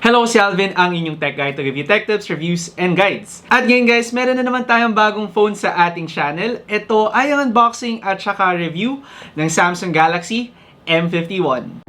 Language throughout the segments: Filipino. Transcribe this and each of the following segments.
Hello, si Alvin, ang inyong tech guide to give you tech tips, reviews, and guides. At ngayon guys, meron na naman tayong bagong phone sa ating channel. Ito ay ang unboxing at saka review ng Samsung Galaxy M51.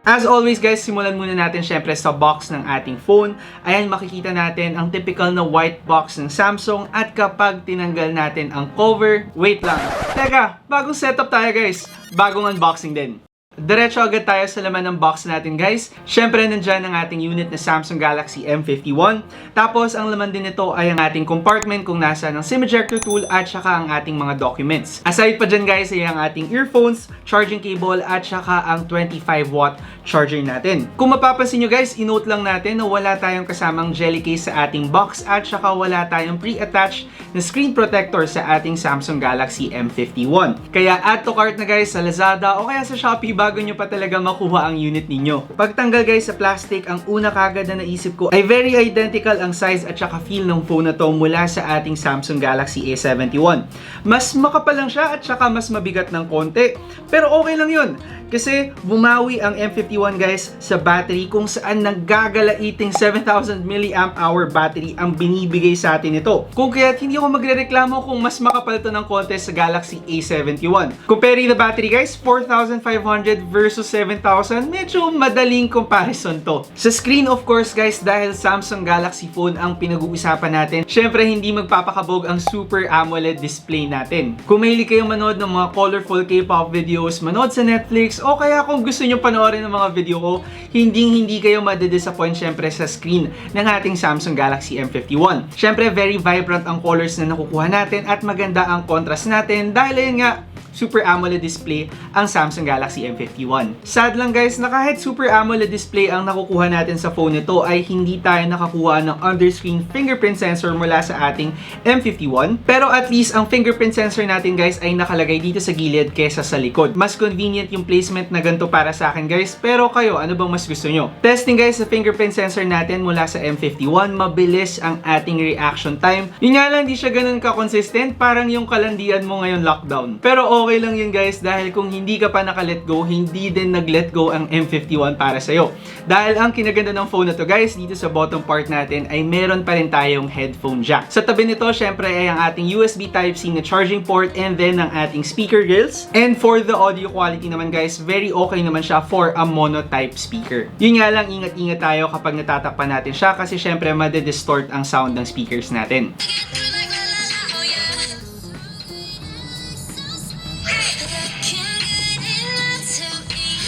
As always guys, simulan muna natin syempre sa box ng ating phone. Ayan, makikita natin ang typical na white box ng Samsung at kapag tinanggal natin ang cover, wait lang. Teka, bagong setup tayo guys. Bagong unboxing din. Diretso agad tayo sa laman ng box natin guys. Syempre nandyan ang ating unit na Samsung Galaxy M51. Tapos ang laman din nito ay ang ating compartment kung nasa ng SIM ejector tool at saka ang ating mga documents. Aside pa dyan guys ay ang ating earphones, charging cable at saka ang 25-watt charger natin. Kung mapapansin nyo guys, inote lang natin na wala tayong kasamang jelly case sa ating box at saka wala tayong pre-attached na screen protector sa ating Samsung Galaxy M51. Kaya add to cart na guys sa Lazada o kaya sa Shopee bago nyo pa talaga makuha ang unit ninyo. Pagtanggal guys sa plastic, ang una kagad na naisip ko ay very identical ang size at saka feel ng phone na to mula sa ating Samsung Galaxy A71. Mas makapal lang siya at saka mas mabigat ng konti. Pero okay lang yun. Kasi bumawi ang M51 guys sa battery kung saan naggagalaiting 7,000 mAh battery ang binibigay sa atin ito. Kung kaya't hindi ako magrereklamo kung mas makapal to ng konti sa Galaxy A71. Comparing the battery guys, 4,500 versus 7,000, medyo madaling comparison to. Sa screen of course guys, dahil Samsung Galaxy phone ang pinag-uusapan natin, syempre hindi magpapakabog ang Super AMOLED display natin. Kung mahilig kayong manood ng mga colorful K-pop videos, manood sa Netflix, o kaya kung gusto nyo panoorin ng mga video ko, hindi kayo madidisappoint syempre sa screen ng ating Samsung Galaxy M51. Syempre, very vibrant ang colors na nakukuha natin at maganda ang contrast natin dahil yun nga, Super AMOLED display ang Samsung Galaxy M51. Sad lang guys na kahit Super AMOLED display ang nakukuha natin sa phone nito ay hindi tayo nakakuha ng under-screen fingerprint sensor mula sa ating M51. Pero at least ang fingerprint sensor natin guys ay nakalagay dito sa gilid kesa sa likod. Mas convenient yung placement na ganito para sa akin guys. Pero kayo, ano bang mas gusto nyo? Testing guys sa fingerprint sensor natin mula sa M51, mabilis ang ating reaction time. Yun nga lang, di siya ganun ka-consistent. Parang yung kalandian mo ngayon lockdown. Pero okay lang yun guys dahil kung hindi ka pa naka-let go, hindi din nag-let go ang M51 para sa'yo. Dahil ang kinaganda ng phone na to guys, dito sa bottom part natin ay meron pa rin tayong headphone jack. Sa tabi nito, syempre ay ang ating USB Type-C na charging port and then ang ating speaker grills. And for the audio quality naman guys, very okay naman siya for a mono type speaker. Yun nga lang, ingat-ingat tayo kapag natatakpan natin siya kasi syempre madidistort ang sound ng speakers natin.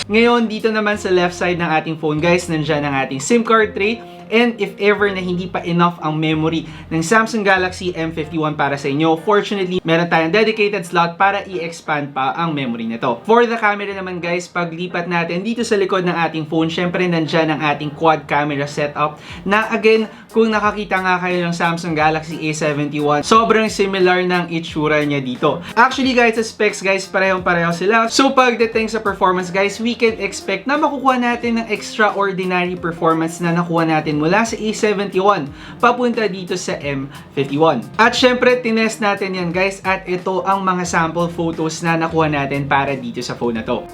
Ngayon, dito naman sa left side ng ating phone guys, nandyan ang ating SIM card tray. And if ever na hindi pa enough ang memory ng Samsung Galaxy M51 para sa inyo, fortunately, meron tayong dedicated slot para i-expand pa ang memory nito. For the camera naman guys, paglipat natin dito sa likod ng ating phone, syempre nandyan ang ating quad camera setup na again, kung nakakita nga kayo ng Samsung Galaxy A71, sobrang similar ng itsura niya dito. Actually guys, sa specs guys, parehong-pareho sila. So pagdating sa performance guys, we can expect na makukuha natin ng extraordinary performance na nakuha natin mula sa A71 papunta dito sa M51. At syempre, tinest natin yan guys at ito ang mga sample photos na nakuha natin para dito sa phone na to.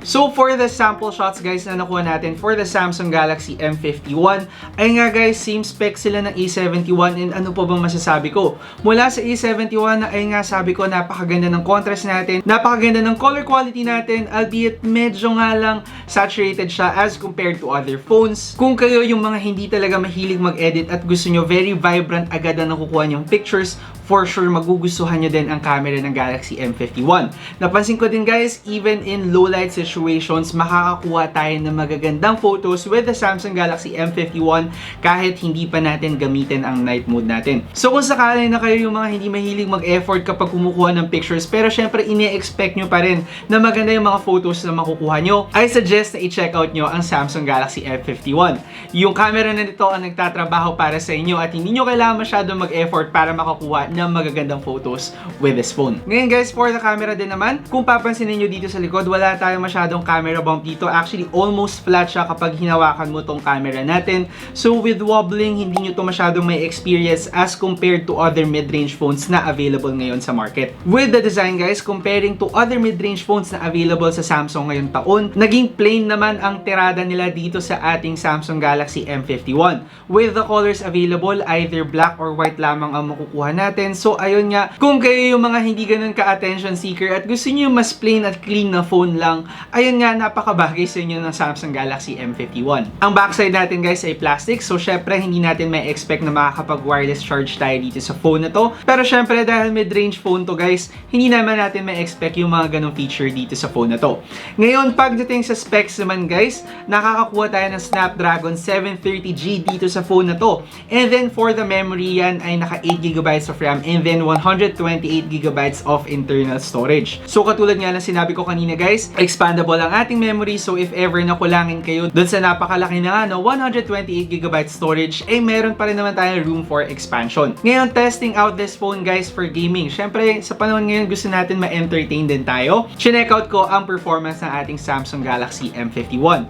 So for the sample shots guys na nakuha natin for the Samsung Galaxy M51, ay nga guys, same spec sila ng A71 and ano pa bang masasabi ko? Mula sa A71 na ay nga sabi ko napakaganda ng contrast natin, napakaganda ng color quality natin, albeit medyo nga lang saturated siya as compared to other phones. Kung kayo yung mga hindi talaga mahilig mag-edit at gusto nyo very vibrant agad na nakukuha nyong pictures for sure magugustuhan nyo din ang camera ng Galaxy M51. Napansin ko din guys, even in low light situations, makakakuha tayo ng magagandang photos with the Samsung Galaxy M51 kahit hindi pa natin gamitin ang night mode natin. So kung sakali na kayo yung mga hindi mahilig mag-effort kapag kumukuha ng pictures, pero syempre ine-expect nyo pa rin na maganda yung mga photos na makukuha nyo, I suggest na i-check out nyo ang Samsung Galaxy M51. Yung camera na nito ang nagtatrabaho para sa inyo at hindi nyo kailangan masyadong mag-effort para makakuha ng magagandang photos with this phone. Ngayon guys, for the camera din naman, kung papansin niyo dito sa likod, wala tayong masyadong camera bump dito. Actually, almost flat siya kapag hinawakan mo tong camera natin. So with wobbling, hindi nyo to masyadong may experience as compared to other mid-range phones na available ngayon sa market. With the design guys, comparing to other mid-range phones na available sa Samsung ngayong taon, naging plain naman ang tirada nila dito sa ating Samsung Galaxy M51. With the colors available, either black or white lamang ang makukuha natin. So ayun nga, kung kayo yung mga hindi ganun ka-attention seeker at gusto niyo mas plain at clean na phone lang, ayun nga, napakabagay sa inyo ng Samsung Galaxy M51. Ang backside natin guys ay plastic, so syempre hindi natin may expect na makakapag wireless charge tayo dito sa phone na to. Pero syempre dahil mid-range phone to guys, hindi naman natin may expect yung mga ganong feature dito sa phone na to. Ngayon, pagdating sa specs naman guys, nakakakuha tayo ng Snapdragon 730G dito sa phone na to. And then for the memory, yan ay naka 8GB of RAM and then 128GB of internal storage. So katulad nga ng sinabi ko kanina guys, expandable ang ating memory, so if ever nakulangin kayo dun sa napakalaki na 128GB storage, eh meron pa rin naman tayong room for expansion. Ngayon, testing out this phone guys for gaming. Syempre, sa panahon ngayon gusto natin ma-entertain din tayo. Chinek out ko ang performance ng ating Samsung Galaxy M51.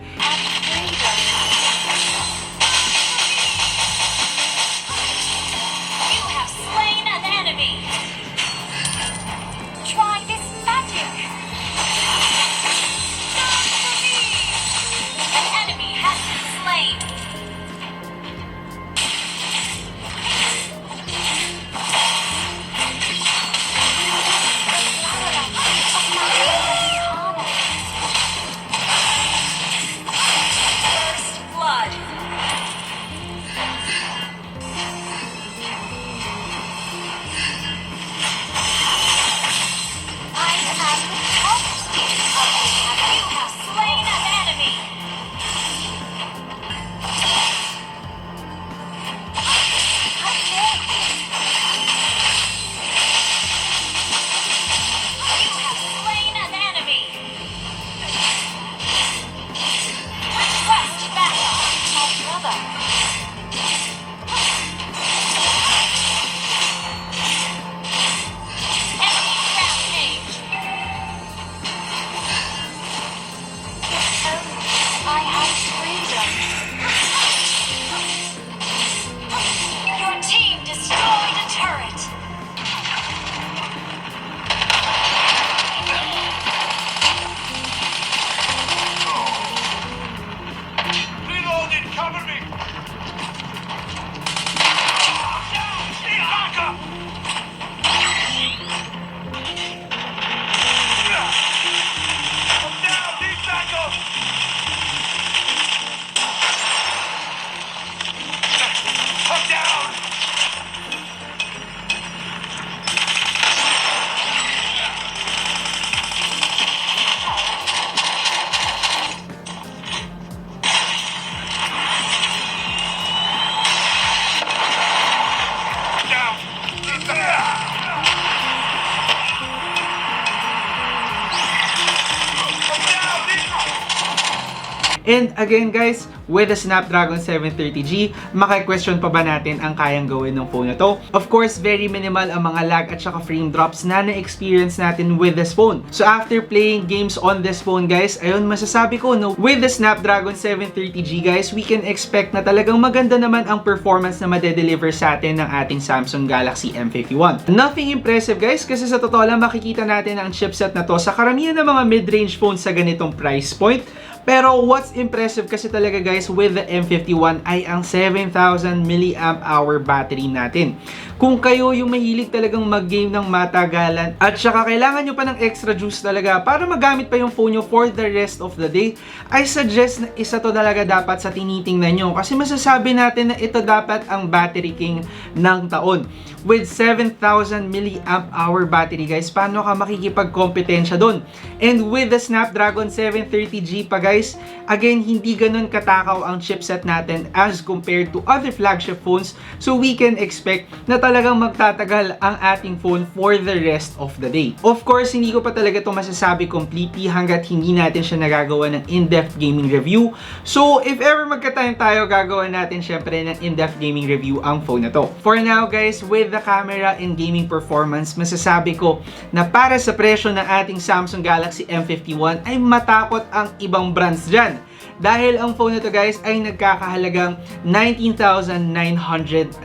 And again guys, with the Snapdragon 730G, maki-question pa ba natin ang kayang gawin ng phone na to? Of course, very minimal ang mga lag at saka frame drops na na-experience natin with this phone. So after playing games on this phone guys, ayun masasabi ko no, with the Snapdragon 730G guys, we can expect na talagang maganda naman ang performance na made-deliver sa atin ng ating Samsung Galaxy M51. Nothing impressive guys, kasi sa totoo lang makikita natin ang chipset na to sa karamihan ng mga mid-range phones sa ganitong price point. Pero what's impressive kasi talaga guys with the M51 ay ang 7,000 mAh battery natin. Kung kayo yung mahilig talagang mag-game ng matagalan at saka kailangan nyo pa ng extra juice talaga para magamit pa yung phone nyo for the rest of the day, I suggest na isa to talaga dapat sa tinitingnan nyo kasi masasabi natin na ito dapat ang battery king ng taon. With 7,000 mAh battery guys, paano ka makikipagkompetensya doon? And with the Snapdragon 730G pa guys, again, hindi ganun katakaw ang chipset natin as compared to other flagship phones, so we can expect na talagang magtatagal ang ating phone for the rest of the day. Of course, hindi ko pa talaga ito masasabi completely hanggat hindi natin siya nagagawa ng in-depth gaming review. So, if ever magka-time tayo, gagawa natin syempre ng in-depth gaming review ang phone na to. For now guys, with the camera and gaming performance, masasabi ko na para sa presyo ng ating Samsung Galaxy M51 ay matakot ang ibang brands dyan. Dahil ang phone na to guys ay nagkakahalagang 19,990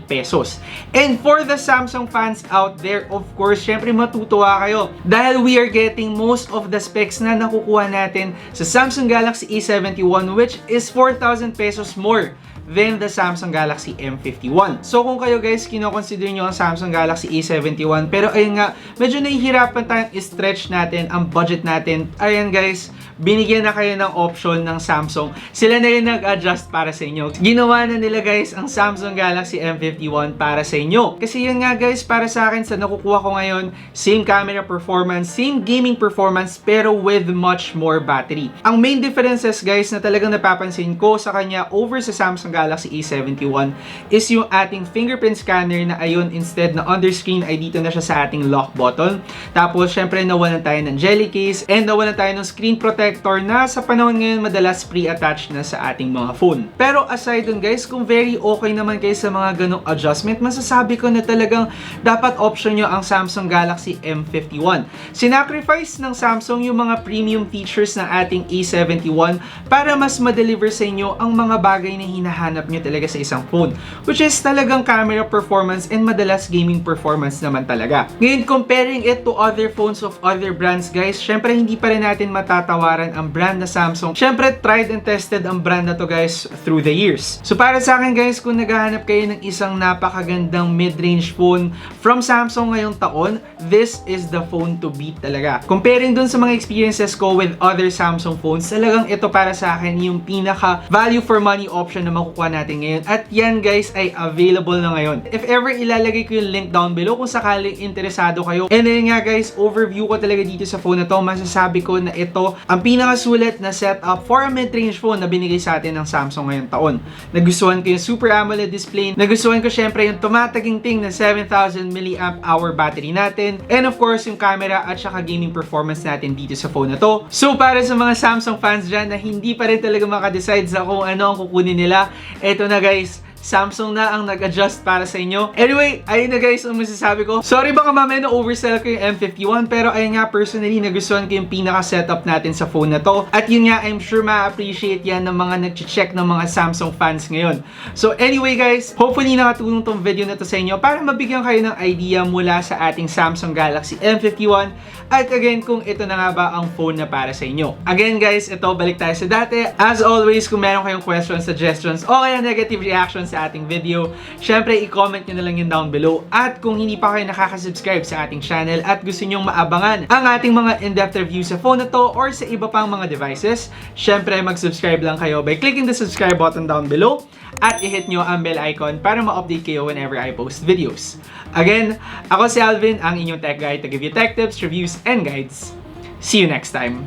pesos. And for the Samsung fans out there, of course, syempre matutuwa kayo dahil we are getting most of the specs na nakukuha natin sa Samsung Galaxy A71, which is 4,000 pesos more than the Samsung Galaxy M51. So kung kayo guys, kino-consider nyo ang Samsung Galaxy A71, pero ayun nga, medyo nahihirapan tayong i-stretch natin ang budget natin. Ayan guys, binigyan na kayo ng option ng Samsung. Sila na yung nag-adjust para sa inyo. Ginawa na nila guys ang Samsung Galaxy M51 para sa inyo. Kasi yun nga guys, para sa akin sa nakukuha ko ngayon, same camera performance, same gaming performance, pero with much more battery. Ang main differences guys na talagang napapansin ko sa kanya over sa Samsung Galaxy A71 is yung ating fingerprint scanner na ayun, instead na on the screen ay dito na siya sa ating lock button. Tapos syempre nawalan tayo ng jelly case and nawalan tayo ng screen protector na sa panahon ngayon madalas pre-attached na sa ating mga phone. Pero aside dun guys, kung very okay naman kayo sa mga ganong adjustment, masasabi ko na talagang dapat option nyo ang Samsung Galaxy M51. Sinacrifice ng Samsung yung mga premium features ng ating A71 para mas ma-deliver sa inyo ang mga bagay na hinahanap nyo talaga sa isang phone, which is talagang camera performance and madalas gaming performance naman talaga. Ngayon, comparing it to other phones of other brands guys, syempre hindi pa rin natin matatawaran ang brand na Samsung. Syempre tried and tested ang brand na to guys through the years. So para sa akin guys, kung naghahanap kayo ng isang napakagandang mid-range phone from Samsung ngayong taon, this is the phone to beat talaga. Comparing dun sa mga experiences ko with other Samsung phones, talagang ito para sa akin yung pinaka value for money option na makukuha natin ngayon. At yan guys ay available na ngayon. If ever, ilalagay ko yung link down below kung sakaling interesado kayo. And then nga guys, overview ko talaga dito sa phone na to. Masasabi ko na ito ang pinakasulit na setup for a mid-range phone na binigay sa atin ng Samsung ngayong taon. Nagustuhan ko yung Super AMOLED display. Nagustuhan ko syempre yung tumataginting na 7,000 mAh battery natin. And of course, yung camera at saka gaming performance natin dito sa phone na to. So para sa mga Samsung fans dyan na hindi pa rin talaga makadecide sa kung ano ang kukunin nila, eto na guys, Samsung na ang nag-adjust para sa inyo. Anyway, ayun na guys ang masasabi ko. Sorry baka mamaya na oversell ko yung M51, pero ayun nga, personally nagustuhan ko yung pinaka-setup natin sa phone na to. At yun nga, I'm sure ma-appreciate yan ng mga nag-check ng mga Samsung fans ngayon. So anyway guys, hopefully nakatulong tong video na to sa inyo para mabigyan kayo ng idea mula sa ating Samsung Galaxy M51. At again, kung ito na nga ba ang phone na para sa inyo. Again guys, ito, balik tayo sa dati. As always, kung meron kayong questions, suggestions, o kaya negative reactions sa ating video, syempre i-comment nyo na lang yun down below. At kung hindi pa kayo nakaka-subscribe sa ating channel at gusto nyong maabangan ang ating mga in-depth review sa phone na to or sa iba pang mga devices, syempre mag-subscribe lang kayo by clicking the subscribe button down below at i-hit nyo ang bell icon para ma-update kayo whenever I post videos. Again, ako si Alvin, ang inyong tech guide to give you tech tips, reviews, and guides. See you next time.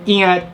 Ingat!